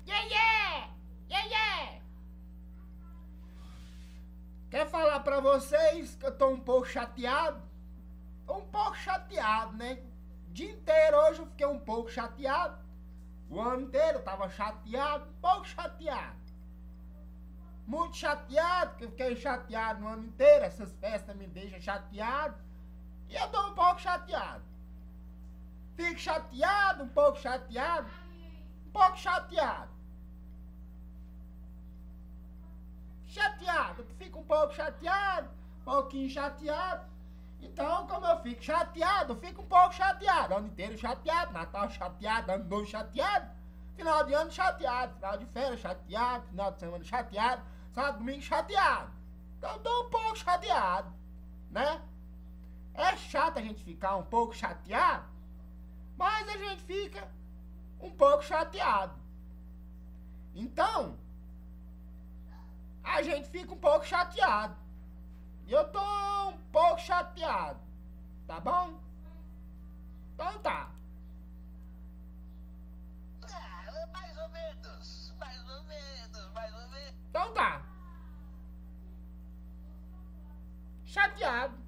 Yeah! Yeah, yeah! Quer falar pra vocês que eu tô um pouco chateado? Tô um pouco chateado, né? O dia inteiro hoje eu fiquei um pouco chateado. O ano inteiro eu tava chateado, um pouco chateado. Muito chateado, porque eu fiquei chateado no ano inteiro. Essas festas me deixam chateado. E eu tô um pouco chateado. Fico chateado, um pouco chateado. Um pouco chateado. Chateado, eu fico um pouco chateado, um pouquinho chateado. Então, como eu fico chateado, eu fico um pouco chateado. Ano inteiro chateado, Natal chateado, Ano Novo chateado, final de ano chateado, final de férias chateado, final de semana chateado, sábado, domingo chateado. Então, eu tô um pouco chateado, né? É chato a gente ficar um pouco chateado, mas a gente fica um pouco chateado. Então, a gente fica um pouco chateado. E eu tô um pouco chateado, tá bom? Então tá. Mais ou menos, mais ou menos, mais ou menos. Então tá. Chateado.